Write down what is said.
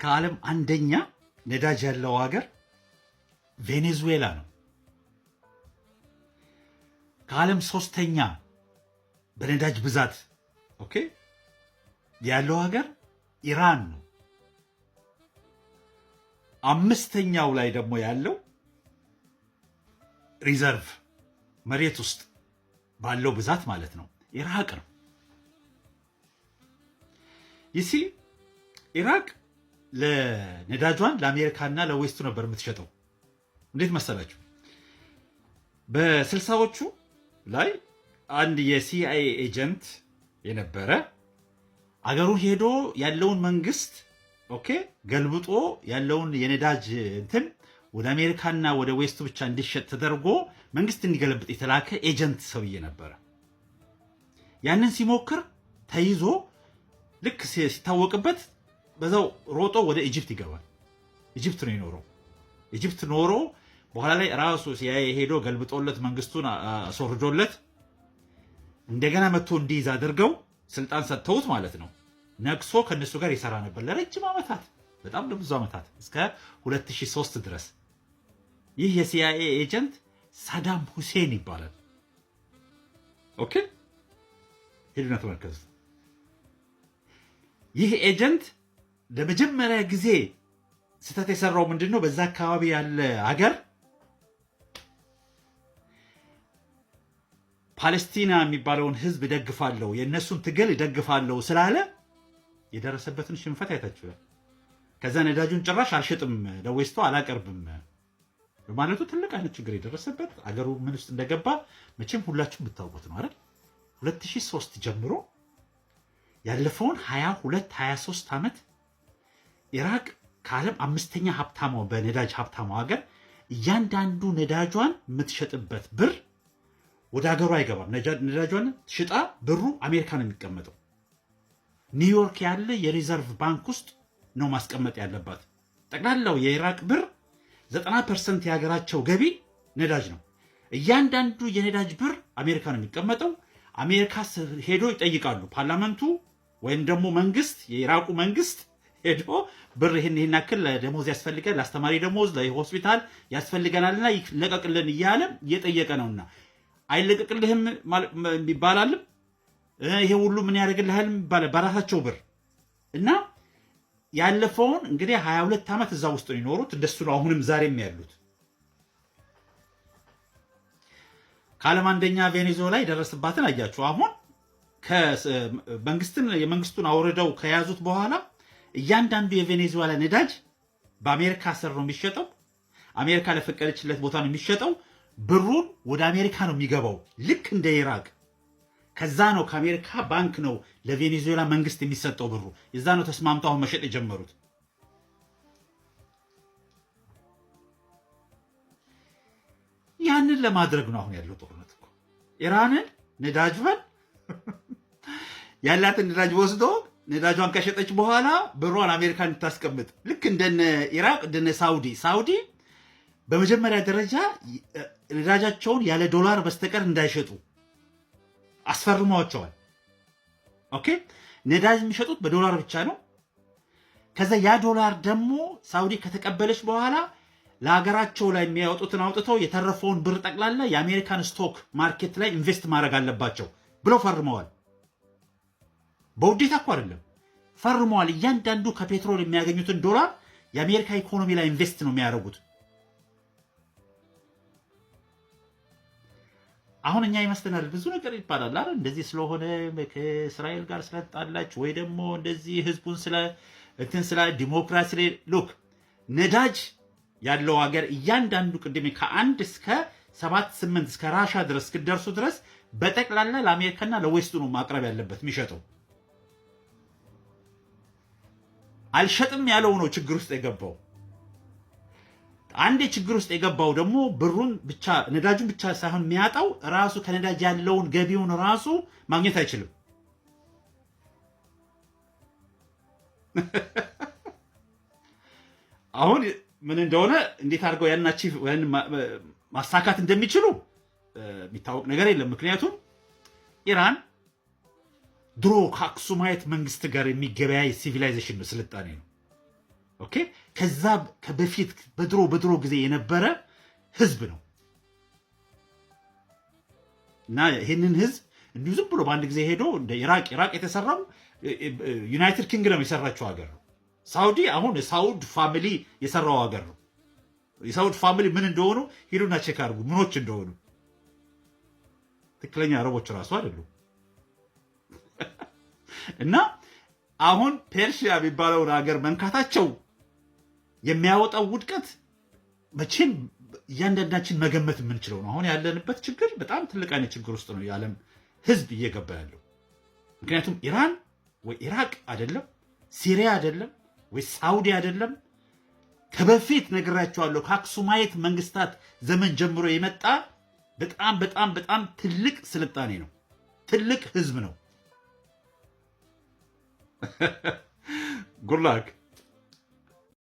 ከዓለም አንደኛ ነዳጅ ያለው ሀገር ቬኔዙዌላ ነው። ከዓለም ሶስተኛ በነዳጅ ብዛት ኦኬ ያለው ሀገር ኢራን ነው። አምስተኛው ላይ ደግሞ ያለው ሪዘርቭ መሬት ውስጥ ባለው ብዛት ማለት ነው ኢራቅ ነው። ይሲ ኢራቅ ለነዳጇን ለአሜሪካና ለዌስቱ ነበር የምትሸጠው። እንዴት መሰላችሁ? በ60ዎቹ ላይ አንድ የሲአይኤ ኤጀንት የነበረ አገሩን ሄዶ ያለውን መንግስት ኦኬ ገልብጦ ያለውን የነዳጅ እንትን ወደ አሜሪካና ወደ ዌስቱ ብቻ እንዲሸጥ ተደርጎ መንግስት እንዲገለብጥ የተላከ ኤጀንት ሰውዬ ነበረ። ያንን ሲሞክር ተይዞ ልክ ሲታወቅበት በዛው ሮጦ ወደ ኢጅፕት ይገባል። ኢጅፕት ነው የኖረው። ኢጅፕት ኖሮ በኋላ ላይ ራሱ ሲአይኤ ሄዶ ገልብጦለት መንግስቱን አስወርዶለት እንደገና መጥቶ እንዲይዝ አድርገው ስልጣን ሰጥተውት ማለት ነው ነግሶ ከነሱ ጋር ይሰራ ነበር ለረጅም ዓመታት፣ በጣም ለብዙ ዓመታት እስከ 2003 ድረስ። ይህ የሲአይኤ ኤጀንት ሳዳም ሁሴን ይባላል። ኦኬ ሄዱና ተመልከቱ። ይህ ኤጀንት ለመጀመሪያ ጊዜ ስህተት የሰራው ምንድነው? በዛ አካባቢ ያለ ሀገር ፓለስቲና የሚባለውን ህዝብ ደግፋለሁ፣ የእነሱን ትግል ደግፋለሁ ስላለ የደረሰበትን ሽንፈት አይታችኋል። ከዛ ነዳጁን ጭራሽ አልሸጥም ለዌስቱ አላቀርብም በማለቱ ትልቅ አይነት ችግር የደረሰበት አገሩ ምን ውስጥ እንደገባ መቼም ሁላችሁም ብታውቁት ነው አይደል? 2003 ጀምሮ ያለፈውን 22-23 ዓመት ኢራቅ ከዓለም አምስተኛ ሀብታሟ በነዳጅ ሀብታሟ ሀገር እያንዳንዱ ነዳጇን የምትሸጥበት ብር ወደ ሀገሩ አይገባም። ነዳጇን ሽጣ ብሩ አሜሪካ ነው የሚቀመጠው። ኒውዮርክ ያለ የሪዘርቭ ባንክ ውስጥ ነው ማስቀመጥ ያለባት። ጠቅላላው የኢራቅ ብር 90% የሀገራቸው ገቢ ነዳጅ ነው። እያንዳንዱ የነዳጅ ብር አሜሪካ ነው የሚቀመጠው። አሜሪካ ሄዶ ይጠይቃሉ። ፓርላመንቱ ወይም ደግሞ መንግስት፣ የኢራቁ መንግስት ሄዶ ብር ይህን ያክል ለደሞዝ ያስፈልጋል፣ ለአስተማሪ ደሞዝ፣ ለሆስፒታል ያስፈልገናልና ይለቀቅልን እያለ እየጠየቀ ነውና አይለቀቅልህም ይባላልም። ይሄ ሁሉ ምን ያደርግልሃል ይባላል በራሳቸው ብር እና ያለፈውን እንግዲህ 22 ዓመት እዛ ውስጥ ነው የኖሩት። እንደሱ ነው አሁንም ዛሬም ያሉት። ከዓለም አንደኛ ቬኔዙዌላ የደረሰባትን አያችሁ። አሁን የመንግስቱን አውርደው ከያዙት በኋላ እያንዳንዱ የቬኔዙዌላ ነዳጅ በአሜሪካ ስር ነው የሚሸጠው። አሜሪካ ለፈቀደችለት ቦታ ነው የሚሸጠው። ብሩን ወደ አሜሪካ ነው የሚገባው ልክ እንደ ኢራቅ። ከዛ ነው ከአሜሪካ ባንክ ነው ለቬኔዙዌላ መንግስት የሚሰጠው ብሩ። የዛ ነው ተስማምተው አሁን መሸጥ የጀመሩት። ያንን ለማድረግ ነው አሁን ያለው ጦርነት እኮ። ኢራንን ነዳጇን ያላትን ነዳጅ ወስዶ ነዳጇን ከሸጠች በኋላ ብሯን አሜሪካ እንድታስቀምጥ ልክ እንደነ ኢራቅ እንደነ ሳውዲ በመጀመሪያ ደረጃ ነዳጃቸውን ያለ ዶላር በስተቀር እንዳይሸጡ አስፈርመዋቸዋል። ኦኬ ነዳጅ የሚሸጡት በዶላር ብቻ ነው። ከዛ ያ ዶላር ደግሞ ሳውዲ ከተቀበለች በኋላ ለሀገራቸው ላይ የሚያወጡትን አውጥተው የተረፈውን ብር ጠቅላላ የአሜሪካን ስቶክ ማርኬት ላይ ኢንቨስት ማድረግ አለባቸው ብለው ፈርመዋል። በውዴታ እኮ አይደለም፣ ፈርመዋል። እያንዳንዱ ከፔትሮል የሚያገኙትን ዶላር የአሜሪካ ኢኮኖሚ ላይ ኢንቨስት ነው የሚያደርጉት። አሁን እኛ ይመስለናል ብዙ ነገር ይባላል አይደል? እንደዚህ ስለሆነ ከእስራኤል ጋር ስለጣላች ወይ ደግሞ እንደዚህ ህዝቡን ስለ ዲሞክራሲ ሉክ ነዳጅ ያለው ሀገር እያንዳንዱ ቅድሜ ከ1 እስከ 7-8 እስከ ራሻ ድረስ እስክደርሱ ድረስ በጠቅላላ ለአሜሪካና ለዌስቱ ነው ማቅረብ ያለበት የሚሸጠው። አልሸጥም ያለው ነው ችግር ውስጥ የገባው። አንዴ ችግር ውስጥ የገባው ደግሞ ብሩን ብቻ ነዳጁን ብቻ ሳይሆን የሚያጣው ራሱ ከነዳጅ ያለውን ገቢውን ራሱ ማግኘት አይችልም። አሁን ምን እንደሆነ እንዴት አድርገው ያናቺቭ ማሳካት እንደሚችሉ የሚታወቅ ነገር የለም። ምክንያቱም ኢራን ድሮ ከአክሱማይት መንግስት ጋር የሚገበያይ ሲቪላይዜሽን ነው፣ ስልጣኔ ነው። ኦኬ ከዛ በፊት በድሮ ጊዜ የነበረ ህዝብ ነው እና ይህንን ህዝብ እንዲሁ ዝም ብሎ በአንድ ጊዜ ሄዶ እንደ ኢራቅ የተሰራው ዩናይትድ ኪንግደም የሰራችው ሀገር ነው። ሳውዲ አሁን የሳውድ ፋሚሊ የሰራው ሀገር ነው። የሳውድ ፋሚሊ ምን እንደሆኑ ሂዱና ቼክ አድርጉ፣ ምኖች እንደሆኑ። ትክክለኛ አረቦች ራሱ አይደሉም። እና አሁን ፔርሺያ የሚባለውን ሀገር መንካታቸው የሚያወጣው ውድቀት መቼም እያንዳንዳችን መገመት የምንችለው ነው። አሁን ያለንበት ችግር በጣም ትልቅ አይነት ችግር ውስጥ ነው የዓለም ህዝብ እየገባ ያለው። ምክንያቱም ኢራን ወይ ኢራቅ አይደለም፣ ሲሪያ አይደለም፣ ወይ ሳውዲ አይደለም። ከበፊት ነግራቸዋለሁ ከአክሱማይት መንግስታት ዘመን ጀምሮ የመጣ በጣም በጣም በጣም ትልቅ ስልጣኔ ነው፣ ትልቅ ህዝብ ነው። ጉድ ላክ